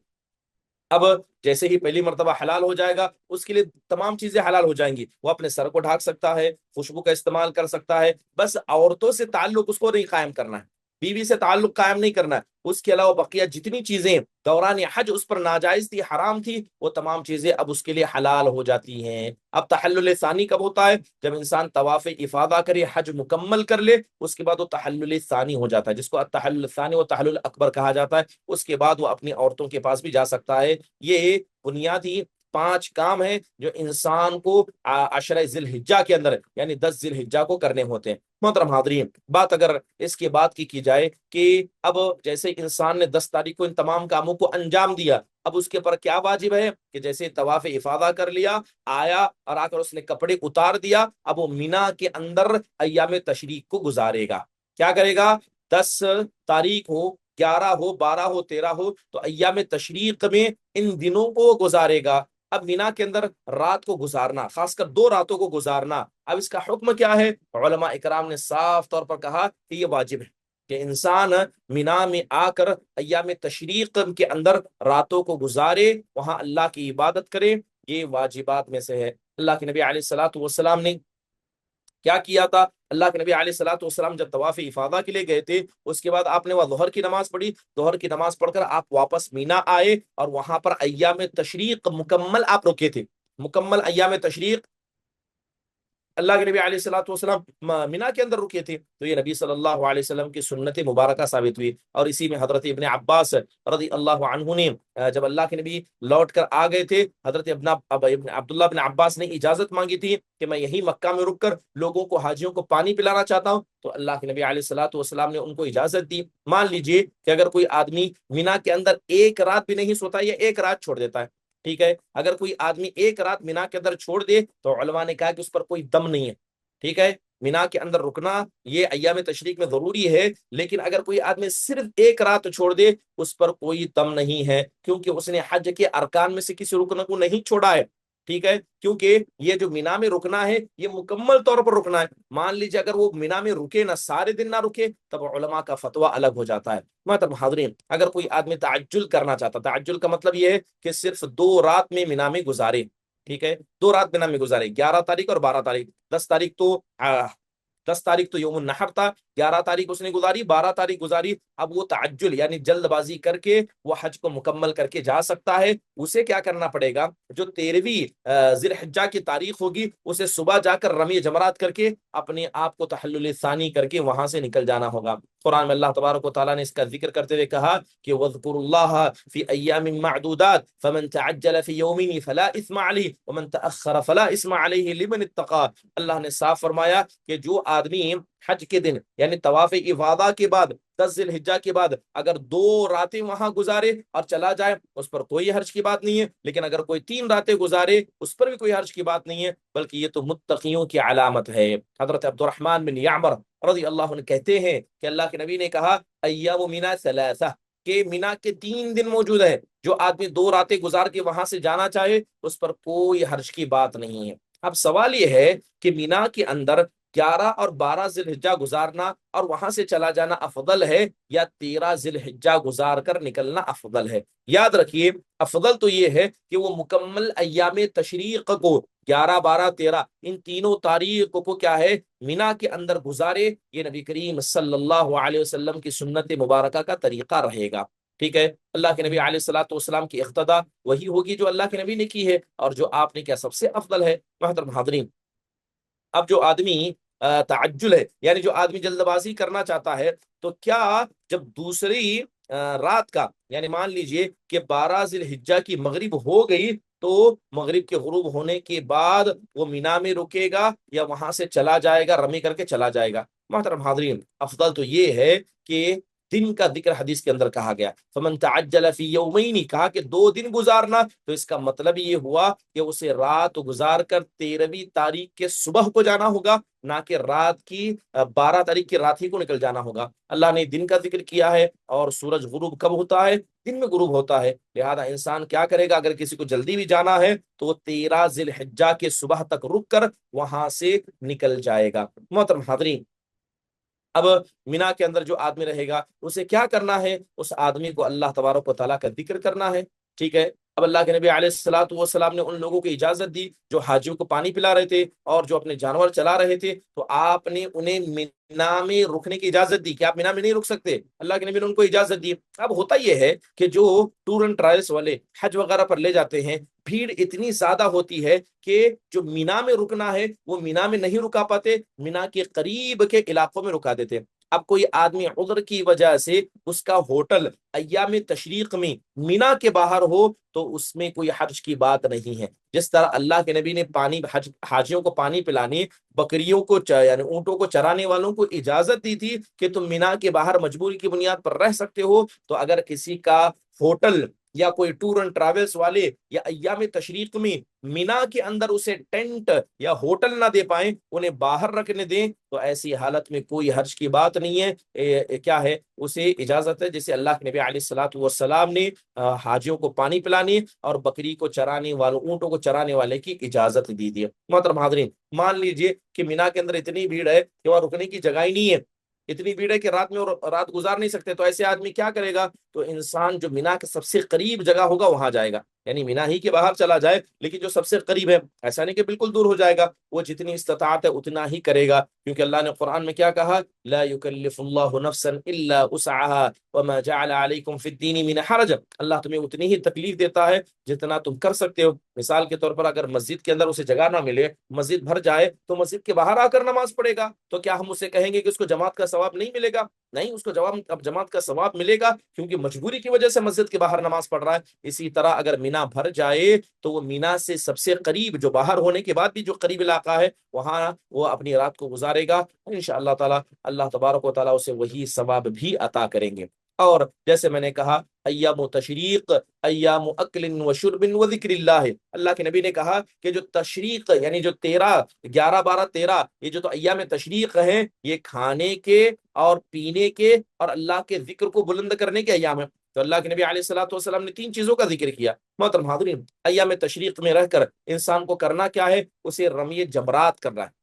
اب جیسے ہی پہلی مرتبہ حلال ہو جائے گا اس کے لیے تمام چیزیں حلال ہو جائیں گی، وہ اپنے سر کو ڈھانک سکتا ہے، خوشبو کا استعمال کر سکتا ہے، بس عورتوں سے تعلق اس کو نہیں قائم کرنا ہے، بیوی سے تعلق قائم نہیں کرنا ہے۔ اس کے علاوہ بقیہ جتنی چیزیں دوران حج اس پر ناجائز تھی، حرام تھی، وہ تمام چیزیں اب اس کے لیے حلال ہو جاتی ہیں۔ اب تحلل ثانی کب ہوتا ہے؟ جب انسان طواف افاضہ کرے، حج مکمل کر لے، اس کے بعد وہ تحلل ثانی ہو جاتا ہے، جس کو التحلل ثانی و تحلل اکبر کہا جاتا ہے۔ اس کے بعد وہ اپنی عورتوں کے پاس بھی جا سکتا ہے۔ یہ بنیادی 5 کام ہیں جو انسان کو عشرہ ذی الحجہ کے اندر یعنی 10 ذی الحجہ کو کرنے ہوتے ہیں۔ محترم حاضرین، بات اگر اس کے بعد کی جائے کہ اب جیسے انسان نے 10 تاریخ کو ان تمام کاموں کو انجام دیا، اب اس کے اوپر کیا واجب ہے کہ جیسے طواف افاضہ کر لیا، آیا اور آ کر اس نے کپڑے اتار دیا، اب وہ مینا کے اندر ایام تشریق کو گزارے گا۔ کیا کرے گا؟ 10 تاریخ ہو، 11 ہو، 12 ہو، 13 ہو، تو ایام تشریق میں ان دنوں کو گزارے گا۔ اب مینا کے اندر رات کو گزارنا، خاص کر 2 راتوں کو گزارنا، اب اس کا حکم کیا ہے؟ علماء اکرام نے صاف طور پر کہا کہ یہ واجب ہے کہ انسان مینا میں آ کر ایام تشریق کے اندر راتوں کو گزارے، وہاں اللہ کی عبادت کرے، یہ واجبات میں سے ہے۔ اللہ کے نبی علیہ الصلوۃ والسلام نے کیا کیا تھا؟ اللہ کے نبی علیہ الصلوۃ والسلام جب طواف افاضہ کے لیے گئے تھے، اس کے بعد آپ نے وہ ظہر کی نماز پڑھی، ظہر کی نماز پڑھ کر آپ واپس مینا آئے اور وہاں پر ایام تشریق مکمل آپ رکے تھے، مکمل ایام تشریق اللہ کے نبی علیہ الصلوۃ والسلام مینا کے اندر رکے تھے، تو یہ نبی صلی اللہ علیہ وسلم کی سنت مبارکہ ثابت ہوئی۔ اور اسی میں حضرت ابن عباس رضی اللہ عنہ نے جب اللہ کے نبی لوٹ کر آ گئے تھے، حضرت ابن عبداللہ بن عباس نے اجازت مانگی تھی کہ میں یہی مکہ میں رک کر لوگوں کو، حاجیوں کو پانی پلانا چاہتا ہوں، تو اللہ کے نبی علیہ الصلوۃ والسلام نے ان کو اجازت دی۔ مان لیجئے کہ اگر کوئی آدمی مینا کے اندر ایک رات بھی نہیں سوتا یا ایک رات چھوڑ دیتا ہے، ٹھیک ہے، اگر کوئی آدمی ایک رات مینا کے اندر چھوڑ دے تو علماء نے کہا کہ اس پر کوئی دم نہیں ہے، ٹھیک ہے، مینا کے اندر رکنا یہ ایام تشریق میں ضروری ہے، لیکن اگر کوئی آدمی صرف ایک رات چھوڑ دے اس پر کوئی دم نہیں ہے، کیونکہ اس نے حج کے ارکان میں سے کسی رکن کو نہیں چھوڑا ہے، ٹھیک ہے، کیونکہ یہ جو مینا میں رکنا ہے یہ مکمل طور پر رکنا ہے۔ مان لیجیے اگر وہ مینا میں رکے نہ، سارے دن نہ رکے، تب علماء کا فتویٰ الگ ہو جاتا ہے۔ محترم حاضرین، اگر کوئی آدمی تعجل کرنا چاہتا، تعجل کا مطلب یہ ہے کہ صرف 2 رات میں مینا میں گزارے، ٹھیک ہے، 2 رات مینا میں گزارے، 11 تاریخ اور 12 تاریخ۔ 10 تاریخ تو 10 تاریخ تو یوم النحر تھا، 11 تاریخ اس نے گزاری، 12 تاریخ گزاری، اب وہ تعجل یعنی جلد بازی کر کے وہ حج کو مکمل کر کے جا سکتا ہے۔ اسے کیا کرنا پڑے گا؟ جو 13ویں ذی الحجہ کی تاریخ ہوگی، اسے صبح جا کر رمی جمرات کر کے اپنے آپ کو تحلل ثانی کر کے وہاں سے نکل جانا ہوگا۔ قرآن میں اللہ تبارک و تعالیٰ نے اس کا ذکر کرتے ہوئے کہا کہ وَاذْكُرُوا اللَّهَ فِي أَيَّامٍ مَّعْدُودَاتٍ فَمَن تَعَجَّلَ فِي يَوْمَيْنِ فَلَا إِثْمَ عَلَيْهِ وَمَن تَأَخَّرَ فَلَا إِثْمَ عَلَيْهِ لِمَنِ اتَّقَىٰ۔ اللہ نے صاف فرمایا کہ جو آدمی حج کے دن یعنی طواف افاضہ کے بعد 10 ذی الحجہ کے بعد اگر 2 راتیں وہاں گزارے اور چلا جائے، اس پر کوئی حرج کی بات نہیں ہے، لیکن اگر کوئی 3 راتیں گزارے اس پر بھی کوئی حرج کی بات نہیں ہے، بلکہ یہ تو متقیوں کی علامت ہے۔ حضرت عبد الرحمن بن یعمر رضی اللہ عنہ کہتے ہیں کہ اللہ کے نبی نے کہا ایام مینا ثلاثہ، کہ مینا کے 3 دن موجود ہے، جو آدمی 2 راتیں گزار کے وہاں سے جانا چاہے اس پر کوئی حرج کی بات نہیں ہے۔ اب سوال یہ ہے کہ مینا کے اندر 11 اور 12 ذی الحجہ گزارنا اور وہاں سے چلا جانا افضل ہے یا 13 ذی الحجہ گزار کر نکلنا افضل ہے؟ یاد رکھیے افضل تو یہ ہے کہ وہ مکمل ایام تشریق کو 11 12 13 ان تینوں تاریخ کو کیا ہے مینا کے اندر گزارے، یہ نبی کریم صلی اللہ علیہ وسلم کی سنت مبارکہ کا طریقہ رہے گا، ٹھیک ہے۔ اللہ کے نبی علیہ الصلوۃ والسلام کی اقتدا وہی ہوگی جو اللہ کے نبی نے کی ہے اور جو آپ نے کیا سب سے افضل ہے۔ محترم حاضرین، اب جو آدمی تعجل ہے یعنی جو آدمی جلد بازی کرنا چاہتا ہے، تو کیا جب دوسری رات کا یعنی مان لیجئے کہ 12 ذی الحجہ کی مغرب ہو گئی تو مغرب کے غروب ہونے کے بعد وہ مینا میں رکے گا یا وہاں سے چلا جائے گا، رمی کر کے چلا جائے گا؟ محترم حاضرین، افضل تو یہ ہے کہ دن کا ذکر حدیث کے اندر کہا گیا، فمن تعجل فی یومین، کہا کہ 2 دن گزارنا، تو اس کا مطلب یہ ہوا کہ اسے رات گزار کر 13ویں تاریخ کے صبح کو جانا ہوگا، نہ کہ رات کی 12 تاریخ کی رات ہی کو نکل جانا ہوگا۔ اللہ نے دن کا ذکر کیا ہے اور سورج غروب کب ہوتا ہے؟ دن میں غروب ہوتا ہے، لہذا انسان کیا کرے گا؟ اگر کسی کو جلدی بھی جانا ہے تو وہ 13 ذی الحجہ کے صبح تک رک کر وہاں سے نکل جائے گا۔ محترم حاضرین، اب مینا کے اندر جو آدمی رہے گا اسے کیا کرنا ہے؟ اس آدمی کو اللہ تبارک و تعالیٰ کا ذکر کرنا ہے، ٹھیک ہے۔ اب اللہ کے نبی علیہ الصلوۃ والسلام نے ان لوگوں کو اجازت دی جو حاجیوں کو پانی پلا رہے تھے اور جو اپنے جانور چلا رہے تھے، تو آپ نے انہیں مینا میں رکنے کی اجازت دی کہ آپ مینا میں نہیں رک سکتے، اللہ کے نبی نے ان کو اجازت دی۔ اب ہوتا یہ ہے کہ جو ٹور اینڈ ٹرائلس والے حج وغیرہ پر لے جاتے ہیں، بھیڑ اتنی زیادہ ہوتی ہے کہ جو مینا میں رکنا ہے وہ مینا میں نہیں رکا پاتے، مینا کے قریب کے علاقوں میں رکا دیتے۔ اب کوئی آدمی عذر کی وجہ سے اس کا ہوٹل ایام تشریق میں مینا کے باہر ہو تو اس میں کوئی حرج کی بات نہیں ہے۔ جس طرح اللہ کے نبی نے پانی حاجیوں کو پانی پلانے، بکریوں کو یعنی اونٹوں کو چرانے والوں کو اجازت دی تھی کہ تم مینا کے باہر مجبوری کی بنیاد پر رہ سکتے ہو، تو اگر کسی کا ہوٹل یا کوئی ٹور اینڈ ٹریولز والے یا ایام تشریق میں مینا کے اندر اسے ٹینٹ یا ہوٹل نہ دے پائیں، انہیں باہر رکھنے دیں، تو ایسی حالت میں کوئی حرج کی بات نہیں ہے۔ کیا ہے؟ اسے اجازت ہے، جسے اللہ کے نبی علیہ الصلوۃ والسلام نے حاجیوں کو پانی پلانے اور بکری کو چرانے والوں، اونٹوں کو چرانے والے کی اجازت دی تھی۔ محترم حاضرین، مان لیجئے کہ مینا کے اندر اتنی بھیڑ ہے کہ وہاں رکنے کی جگہ ہی نہیں ہے، اتنی بھیڑ ہے کہ رات میں اور رات گزار نہیں سکتے، تو ایسے آدمی کیا کرے گا؟ تو انسان جو مینا کے سب سے قریب جگہ ہوگا وہاں جائے گا، یعنی مینا ہی کے باہر چلا جائے، لیکن جو سب سے قریب ہے، ایسا نہیں کہ بالکل دور ہو جائے گا، وہ جتنی استطاعت ہے اتنا ہی کرے گا، کیونکہ اللہ نے قرآن میں کیا کہا؟ لا یکلف اللہ نفسا الا وسعها وما جعل علیکم فی الدین من حرج۔ اللہ تمہیں اتنی ہی تکلیف دیتا ہے جتنا تم کر سکتے ہو۔ مثال کے طور پر اگر مسجد کے اندر اسے جگہ نہ ملے، مسجد بھر جائے، تو مسجد کے باہر آ کر نماز پڑھے گا، تو کیا ہم اسے کہیں گے کہ اس کو جماعت کا ثواب نہیں ملے گا؟ نہیں، اس کو اب جماعت کا ثواب ملے گا، کیونکہ مجبوری کی وجہ سے مسجد کے باہر نماز پڑھ رہا ہے۔ اسی طرح اگر مینا بھر جائے تو وہ مینا سے سب سے قریب، جو باہر ہونے کے بعد بھی جو قریب علاقہ ہے، وہاں وہ اپنی رات کو گزارے گا، انشاءاللہ تعالی اللہ تبارک و تعالی اسے وہی ثواب بھی عطا کریں گے۔ اور جیسے میں نے کہا، ایام تشریق ایام اکل و شرب و ذکر اللہ، اللہ کے نبی نے کہا کہ جو تشریق یعنی جو 11 12 13 یہ جو تو ایام تشریق ہیں، یہ کھانے کے اور پینے کے اور اللہ کے ذکر کو بلند کرنے کے ایام ہیں۔ تو اللہ کے نبی علیہ الصلوۃ والسلام نے 3 چیزوں کا ذکر کیا۔ محترم حاضرین، ایام تشریق میں رہ کر انسان کو کرنا کیا ہے؟ اسے رمی جمرات کرنا ہے۔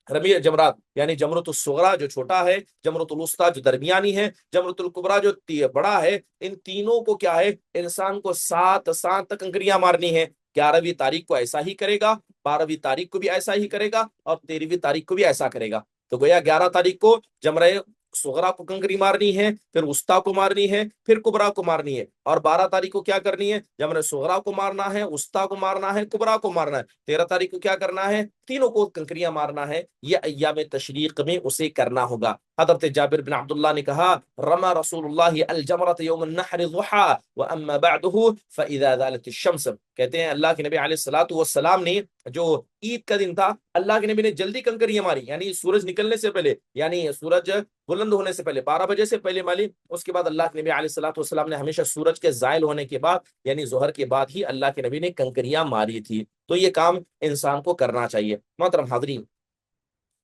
رمی جمرات یعنی جمرۃ الصغریٰ جو چھوٹا ہے، جمرۃ الوسطیٰ جو درمیانی ہے، جمرۃ الکبریٰ جو بڑا ہے، ان تینوں کو کیا ہے؟ انسان کو 7 کنکریاں مارنی ہے۔ 11ویں تاریخ کو ایسا ہی کرے گا، 12ویں تاریخ کو بھی ایسا ہی کرے گا، اور 13ویں تاریخ کو بھی ایسا کرے گا۔ تو گویا 11 تاریخ کو جمرہ صغریٰ کو کنکری مارنی ہے، پھر وسطیٰ کو مارنی ہے، پھر کبریٰ کو مارنی ہے، اور 12 تاریخ کو کیا کرنی ہے؟ جمرہ صغریٰ کو مارنا ہے، وسطیٰ کو مارنا ہے، کبریٰ کو مارنا ہے۔ 13 تاریخ کو کیا کرنا ہے؟ تینوں کو کنکریاں مارنا ہے۔ یہ ایام تشریق میں اسے کرنا ہوگا۔ حضرت جابر بن عبداللہ نے کہا، رمى رسول اللہ الجمرۃ یوم النحر ضحیٰ واما بعده فاذا زالت الشمس۔ کہتے ہیں اللہ کے نبی علیہ الصلوۃ والسلام نے جو عید کا دن تھا، اللہ کے نبی نے جلدی کنکریاں ماری، یعنی سورج نکلنے سے پہلے، یعنی سورج بلند ہونے سے پہلے 12 بجے سے پہلے ماری۔ اس کے بعد اللہ کے نبی علیہ الصلوۃ والسلام نے ہمیشہ سورج کے زائل ہونے کے بعد، یعنی ظہر کے بعد ہی اللہ کے نبی نے کنکریاں ماری تھی۔ تو یہ کام انسان کو کرنا چاہیے۔ محترم حاضرین،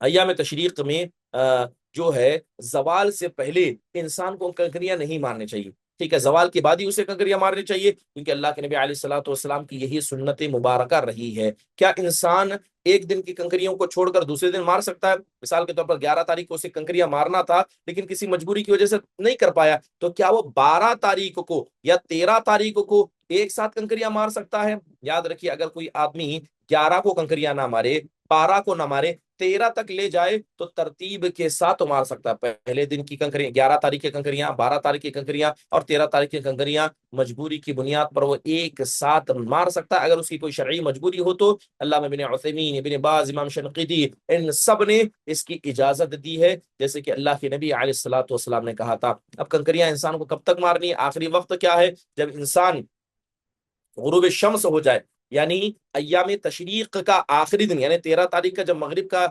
ایام تشریق میں جو ہے زوال سے پہلے انسان کو کنکریاں نہیں مارنی چاہیے، ٹھیک ہے؟ زوال کے بعد ہی اسے کنکریاں مارنی چاہیے، کیونکہ اللہ کے نبی علیہ الصلوۃ والسلام کی یہی سنت مبارکہ رہی ہے۔ کیا انسان ایک دن کی کنکریوں کو چھوڑ کر دوسرے دن مار سکتا ہے؟ مثال کے طور پر 11 تاریخ کو اسے کنکریاں مارنا تھا، لیکن کسی مجبوری کی وجہ سے نہیں کر پایا، تو کیا وہ 12 تاریخ کو یا 13 تاریخ کو ایک ساتھ کنکریاں مار سکتا ہے؟ یاد رکھیے، اگر کوئی آدمی 11 کو کنکریاں نہ مارے، 12 کو نہ مارے، 13 تک لے جائے، تو ترتیب کے ساتھ مار سکتا ہے۔ پہلے دن کی کنکریاں 11 تاریخ کی کنکریاں، 12 تاریخ کی کنکریاں اور 13 تاریخ کی کنکریاں، مجبوری کی بنیاد پر وہ ایک ساتھ مار سکتا ہے۔ اگر اس کی کوئی شرعی مجبوری ہو تو علامہ ابن عثیمین، ابن باز، امام شنقیطی، ان سب نے اس کی اجازت دی ہے، جیسے کہ اللہ کے نبی علیہ الصلوۃ والسلام نے کہا تھا۔ اب کنکریاں انسان کو کب تک مارنی ہے؟ آخری وقت کیا ہے؟ جب انسان غروب شمس ہو جائے، یعنی ایام تشریق کا آخری دن، یعنی 13 تاریخ کا جب مغرب کا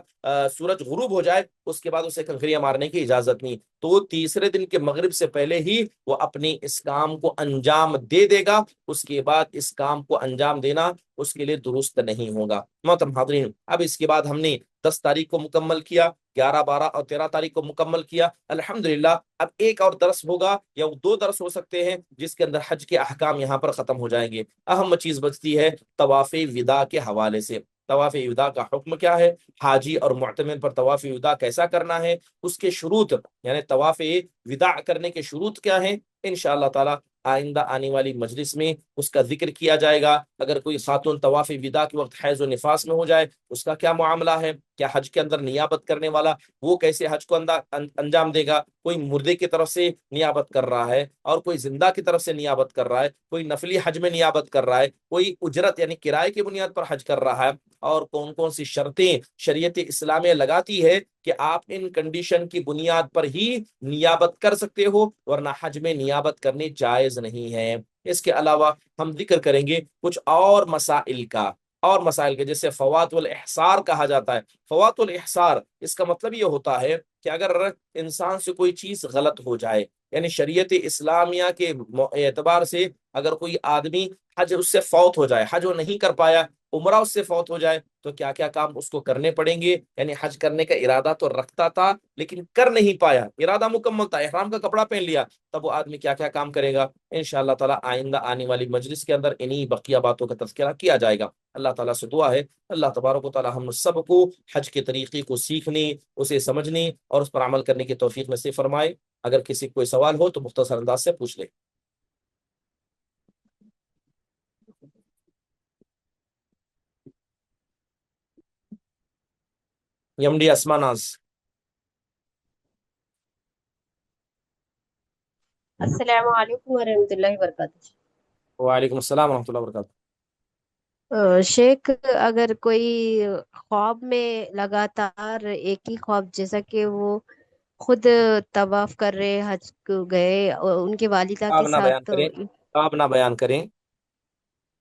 سورج غروب ہو جائے، اس کے بعد اسے کنکریاں مارنے کی اجازت نہیں۔ تو وہ تیسرے دن کے مغرب سے پہلے ہی وہ اپنے اس کام کو انجام دے دے گا، اس کے بعد اس کام کو انجام دینا اس کے لیے درست نہیں ہوگا۔ محترم حاضرین، اب اس کے بعد ہم نے 10 تاریخ کو مکمل کیا، 11 12 اور 13 تاریخ کو مکمل کیا، الحمدللہ۔ اب ایک اور درس ہوگا یا 2 درس ہو سکتے ہیں جس کے اندر حج کے احکام یہاں پر ختم ہو جائیں گے۔ اہم چیز بچتی ہے طواف وداع کے حوالے سے۔ طواف وداع کا حکم کیا ہے؟ حاجی اور معتمر پر طواف وداع کیسا کرنا ہے؟ اس کے شروط، یعنی طواف وداع کرنے کے شروط کیا ہیں؟ انشاءاللہ تعالی آئندہ آنے والی مجلس میں اس کا ذکر کیا جائے گا۔ اگر کوئی خاتون طواف وداع کے وقت حیض و نفاس میں ہو جائے، اس کا کیا معاملہ ہے؟ کیا حج کے اندر نیابت کرنے والا وہ کیسے حج کو انجام دے گا؟ کوئی مردے کی طرف سے نیابت کر رہا ہے اور کوئی زندہ کی طرف سے نیابت کر رہا ہے، کوئی نفلی حج میں نیابت کر رہا ہے، کوئی اجرت یعنی کرائے کی بنیاد پر حج کر رہا ہے، اور کون کون سی شرطیں شریعت اسلامیہ لگاتی ہے کہ آپ ان کنڈیشن کی بنیاد پر ہی نیابت کر سکتے ہو، ورنہ حج میں نیابت کرنی جائز نہیں ہے۔ اس کے علاوہ ہم ذکر کریں گے کچھ اور مسائل کے، جیسے فوات الاحصار کہا جاتا ہے۔ فوات الاحصار اس کا مطلب یہ ہوتا ہے کہ اگر انسان سے کوئی چیز غلط ہو جائے، یعنی شریعت اسلامیہ کے اعتبار سے اگر کوئی آدمی حج اس سے فوت ہو جائے، حج وہ نہیں کر پایا، عمرہ اس سے فوت ہو جائے، تو کیا کیا کام اس کو کرنے پڑیں گے؟ یعنی حج کرنے کا ارادہ تو رکھتا تھا لیکن کر نہیں پایا، ارادہ مکمل تھا، احرام کا کپڑا پہن لیا، تب وہ آدمی کیا کیا کام کرے گا؟ انشاءاللہ تعالی آئندہ آنے والی مجلس کے اندر انہی بقیہ باتوں کا تذکرہ کیا جائے گا۔ اللہ تعالیٰ سے دعا ہے اللہ تبارک و تعالی ہم سب کو حج کے طریقے کو سیکھنے، اسے سمجھنے اور اس پر عمل کرنے کی توفیق نصیب فرمائے۔ اگر کسی کو کوئی سوال ہو تو مختصر انداز سے پوچھ لے۔ یم ڈی اسما ناز۔ السلام علیکم ورحمۃ اللہ وبرکاتہ۔ وعلیکم السلام ورحمۃ اللہ وبرکاتہ۔ شیخ، اگر کوئی خواب میں لگاتار ایک ہی خواب، جیسا کہ وہ خود طواف کر رہے حج کو گئے اور ان کے والدہ خواب کے نہ بیان ساتھ، کریں، خواب نہ بیان کریں،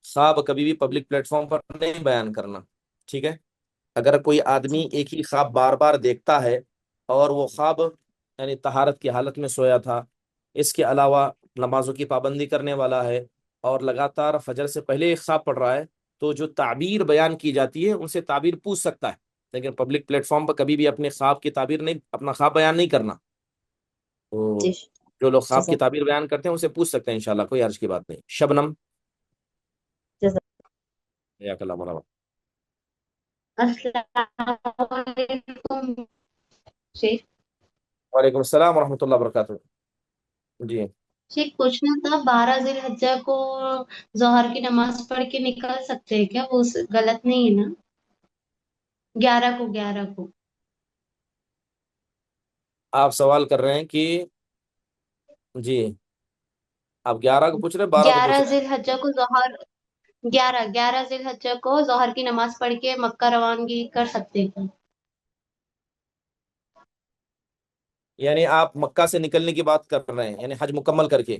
خواب کبھی بھی پبلک پلیٹ فارم پر نہیں بیان کرنا، ٹھیک ہے؟ اگر کوئی آدمی ایک ہی خواب بار بار دیکھتا ہے اور وہ خواب یعنی طہارت کی حالت میں سویا تھا، اس کے علاوہ نمازوں کی پابندی کرنے والا ہے اور لگاتار فجر سے پہلے ایک خواب پڑھ رہا ہے، تو جو تعبیر بیان کی جاتی ہے ان سے تعبیر پوچھ سکتا ہے، لیکن پبلک پلیٹ فارم پر کبھی بھی اپنے خواب کی تعبیر نہیں، اپنا خواب بیان نہیں کرنا۔ تو جی جو لوگ خواب کی جزاک تعبیر بیان کرتے ہیں اسے پوچھ سکتے ہیں انشاءاللہ، کوئی حرج کی بات نہیں۔ شبنم، جزاک۔ یا اللہ مرحبا۔ السلام علیکم شیخ۔ وعلیکم السلام ورحمۃ اللہ وبرکاتہ۔ جی شیخ پوچھنا تھا، 12 ذی الحجہ کو ظہر کی نماز پڑھ کے نکل سکتے ہیں کیا؟ وہ غلط نہیں ہے نا؟ 11 کو آپ سوال کر رہے ہیں کہ جی آپ 11 کو پوچھ رہے ہیں 12 کو پوچھ 11 رہے ذی ہیں؟ الحجہ کو ظہر 11 ذی الحجہ کو ظہر کی نماز پڑھ کے مکہ روانگی کر سکتے ہیں کیا؟ یعنی آپ مکہ سے نکلنے کی بات کر رہے ہیں، یعنی حج مکمل کر کے؟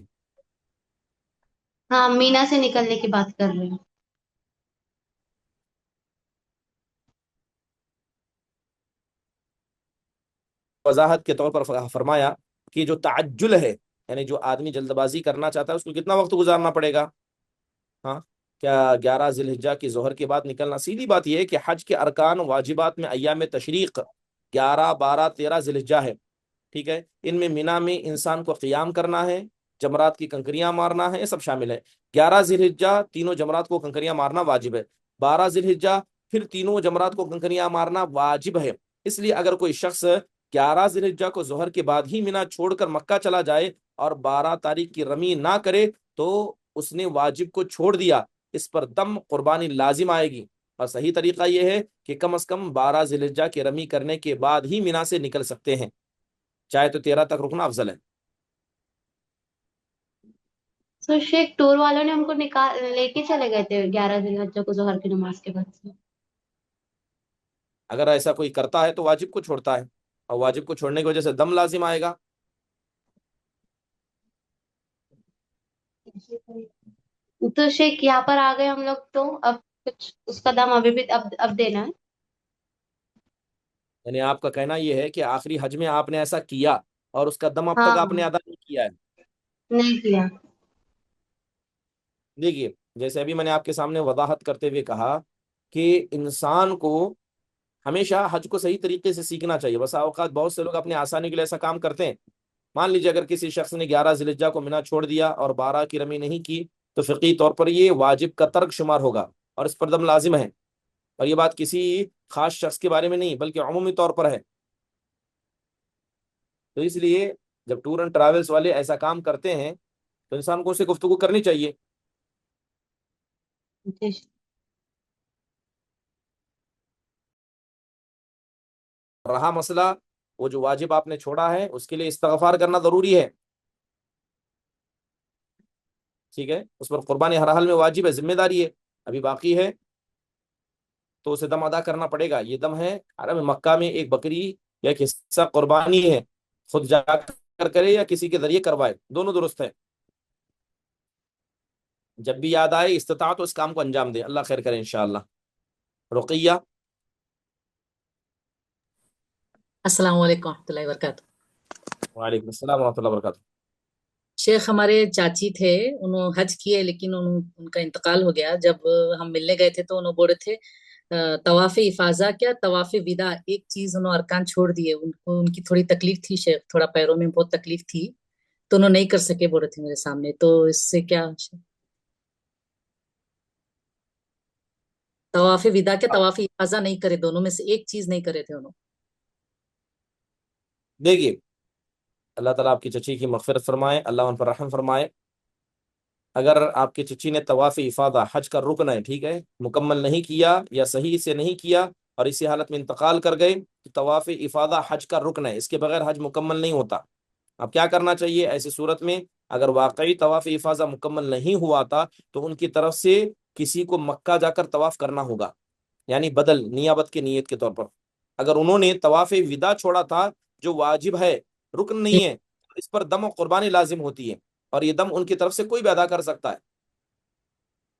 ہاں، مینا سے نکلنے کی بات کر رہے ہیں۔ وضاحت کے طور پر فرمایا کہ جو تعجل ہے، یعنی جو آدمی جلد بازی کرنا چاہتا ہے، اس کو کتنا وقت گزارنا پڑے گا؟ ہاں، کیا 11 ذی الحجہ کی ظہر کے بعد نکلنا؟ سیدھی بات یہ ہے کہ حج کے ارکان واجبات میں ایام تشریق 11 12 13 ذی الحجہ ہے، ٹھیک ہے؟ ان میں مینا میں انسان کو قیام کرنا ہے، جمرات کی کنکریاں مارنا ہے، یہ سب شامل ہے۔ 11 ذی الحجہ تینوں جمرات کو کنکریاں مارنا واجب ہے، 12 ذی الحجہ پھر تینوں جمرات کو کنکریاں مارنا واجب ہے۔ اس لیے اگر کوئی شخص 11 ذی الحجہ کو ظہر کے بعد ہی مینا چھوڑ کر مکہ چلا جائے اور 12 تاریخ کی رمی نہ کرے تو اس نے واجب کو چھوڑ دیا، اس پر دم قربانی لازم آئے گی، اور صحیح طریقہ یہ ہے کہ کم از کم 12 ذی الحجہ کی رمی کرنے کے بعد ہی مینا سے نکل سکتے ہیں، چاہے تو 13 تک رکنا افضل ہے۔ تو شیخ ٹور والوں نے ہم کو لے کے چلے گئے تھے 11 ذی الحجہ کو ظہر کی نماز کے بعد سے۔ اگر ایسا کوئی کرتا ہے تو واجب کو چھوڑتا ہے، اور واجب کو چھوڑنے کی وجہ سے دم لازم آئے گا۔ تو شیخ یہاں پر آ گئے ہم لوگ، تو اب کچھ اس کا دام ابھی بھی اب دینا ہے؟ یعنی آپ کا کہنا یہ ہے کہ آخری حج میں آپ نے ایسا کیا اور اس کا دم اب ہاں تک آپ ہاں، نے ادا نہیں کیا ہے؟ نہیں کیا۔ دیکھیے، جیسے ابھی میں نے آپ کے سامنے وضاحت کرتے ہوئے کہا کہ انسان کو ہمیشہ حج کو صحیح طریقے سے سیکھنا چاہیے۔ بس اوقات بہت سے لوگ اپنے آسانی کے لیے ایسا کام کرتے ہیں۔ مان لیجیے اگر کسی شخص نے 11 ذی الحجہ کو مینا چھوڑ دیا اور 12 کی رمی نہیں کی تو فقہی طور پر یہ واجب کا ترک شمار ہوگا اور اس پر دم لازم ہے، اور یہ بات کسی خاص شخص کے بارے میں نہیں بلکہ عمومی طور پر ہے۔ تو اس لیے جب ٹور اینڈ ٹریولز والے ایسا کام کرتے ہیں تو انسان کو اس سے گفتگو کرنی چاہیے۔ جی رہا مسئلہ وہ جو واجب آپ نے چھوڑا ہے اس کے لیے استغفار کرنا ضروری ہے، ٹھیک ہے، اس پر قربانی ہر حال میں واجب ہے، ذمہ داری ہے، ابھی باقی ہے تو اسے دم ادا کرنا پڑے گا۔ یہ دم ہے حرم مکہ میں ایک بکری یا ایک حصہ قربانی ہے، خود جا کر کرے یا کسی کے ذریعے کروائے، دونوں درست ہے۔ جب بھی یاد آئے استطاعت تو اس کام کو انجام دے، اللہ خیر کرے انشاءاللہ۔ رقیہ، السلام علیکم ورحمۃ اللہ وبرکاتہ۔ وعلیکم السلام ورحمۃ اللہ وبرکاتہ۔ شیخ ہمارے چاچی تھے، انہوں حج کیے لیکن ان کا انتقال ہو گیا۔ جب ہم ملنے گئے تھے تو انہوں بول رہے تھے طواف افاضہ کیا طواف وداع ایک چیز انہوں ارکان چھوڑ دیے، ان کی تھوڑی تکلیف تھی شیخ، تھوڑا پیروں میں بہت تکلیف تھی تو انہوں نہیں کر سکے بول رہے تھے میرے سامنے، تو اس سے کیا طواف وداع کے طواف افاضہ نہیں کرے، دونوں میں سے ایک چیز نہیں کرے تھے انہوں۔ دیکھیے اللہ تعالیٰ آپ کی چچی کی مغفرت فرمائے، اللہ ان پر رحم فرمائے۔ اگر آپ کی چچی نے طواف افاضہ حج کا رکن ہے، ٹھیک ہے، مکمل نہیں کیا یا صحیح سے نہیں کیا اور اسی حالت میں انتقال کر گئے تو طواف افاضہ حج کا رکن ہے، اس کے بغیر حج مکمل نہیں ہوتا۔ اب کیا کرنا چاہیے ایسی صورت میں؟ اگر واقعی طواف افاضہ مکمل نہیں ہوا تھا تو ان کی طرف سے کسی کو مکہ جا کر طواف کرنا ہوگا، یعنی بدل نیابت کی نیت کے طور پر۔ اگر انہوں نے طواف وداع چھوڑا تھا جو واجب ہے، رکن نہیں ہے، اس پر دم و قربانی لازم ہوتی ہے، اور یہ دم ان کی طرف سے کوئی بھی ادا کر سکتا ہے۔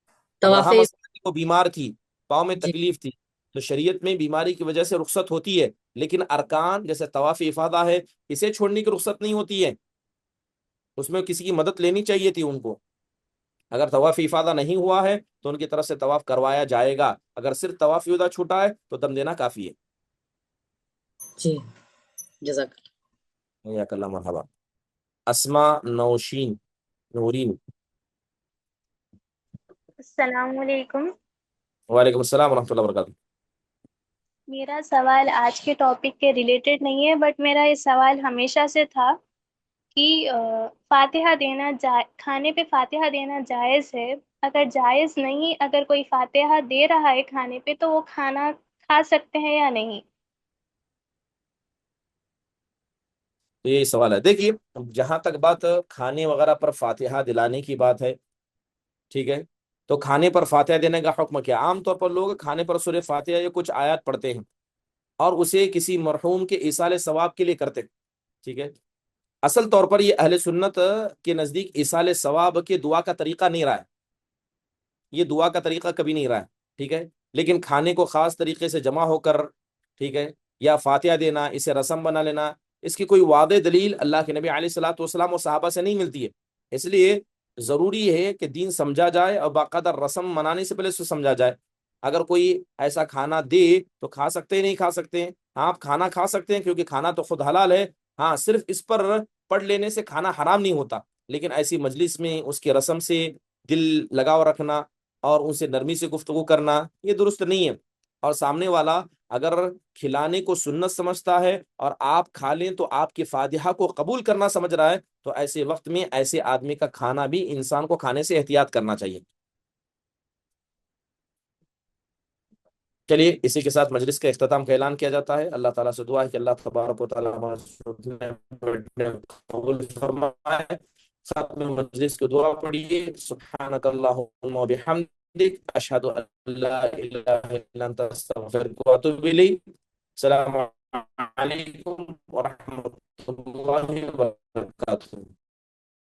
اب طواف رہا مسئلہ کہ وہ بیمار تھی، پاؤں میں جی تکلیف تھی، تو شریعت میں بیماری کی وجہ سے رخصت ہوتی ہے، لیکن ارکان جیسے طواف افاضہ ہے اسے چھوڑنے کی رخصت نہیں ہوتی ہے، اس میں کسی کی مدد لینی چاہیے تھی ان کو۔ اگر طواف افاضہ نہیں ہوا ہے تو ان کی طرف سے طواف کروایا جائے گا، اگر صرف طواف وداع چھوٹا ہے تو دم دینا کافی ہے۔ جی جزاک حیاک اللہ، مرحبا۔ اسماء نورین، السلام علیکم۔ وعلیکم السلام ورحمۃ اللہ وبرکاتہ۔ میرا سوال آج کے ٹاپک کے ریلیٹڈ نہیں ہے، بٹ میرا یہ سوال ہمیشہ سے تھا کہ فاتحہ دینا کھانے پہ فاتحہ دینا جائز ہے؟ اگر جائز نہیں، اگر کوئی فاتحہ دے رہا ہے کھانے پہ تو وہ کھانا کھا سکتے ہیں یا نہیں؟ تو یہی سوال ہے۔ دیکھیے جہاں تک بات کھانے وغیرہ پر فاتحہ دلانے کی بات ہے، ٹھیک ہے، تو کھانے پر فاتحہ دینے کا حکم کیا؟ عام طور پر لوگ کھانے پر سورہ فاتحہ یا کچھ آیات پڑھتے ہیں اور اسے کسی مرحوم کے ایصال ثواب کے لیے کرتے ہیں، ٹھیک ہے۔ اصل طور پر یہ اہل سنت کے نزدیک ایصال ثواب کے دعا کا طریقہ نہیں رہا ہے، یہ دعا کا طریقہ کبھی نہیں رہا ہے، ٹھیک ہے۔ لیکن کھانے کو خاص طریقے سے جمع ہو کر، ٹھیک ہے، یا فاتحہ دینا، اسے رسم بنا لینا، اس کی کوئی واضح دلیل اللہ کے نبی علیہ الصلوۃ والسلام و صحابہ سے نہیں ملتی ہے۔ اس لیے ضروری ہے کہ دین سمجھا جائے اور باقاعدہ رسم منانے سے پہلے اس کو سمجھا جائے۔ اگر کوئی ایسا کھانا دے تو کھا سکتے ہیں، نہیں کھا سکتے ہیں؟ ہاں آپ کھانا کھا سکتے ہیں کیونکہ کھانا تو خود حلال ہے، ہاں صرف اس پر پڑھ لینے سے کھانا حرام نہیں ہوتا، لیکن ایسی مجلس میں اس کی رسم سے دل لگاؤ رکھنا اور ان سے نرمی سے گفتگو کرنا یہ درست نہیں ہے۔ اور سامنے والا اگر کھلانے کو سنت سمجھتا ہے اور آپ کھا لیں تو آپ کی فاتحہ کو قبول کرنا سمجھ رہا ہے، تو ایسے وقت میں ایسے آدمی کا کھانا بھی انسان کو کھانے سے احتیاط کرنا چاہیے۔ چلیے اسی کے ساتھ مجلس کا اختتام کا اعلان کیا جاتا ہے۔ اللہ تعالیٰ سے دعا ہے کہ اللہ تبارک و تعالیٰ ہمارے قبول فرمائے۔ ساتھ میں مجلس کی دعا پڑھیے، سبحانک اللہم و بحمدک، اشہد ان لا الہ الا انت، استغفرک و اتوب الیک۔ السلام علیکم ورحمۃ اللہ وبرکاتہ۔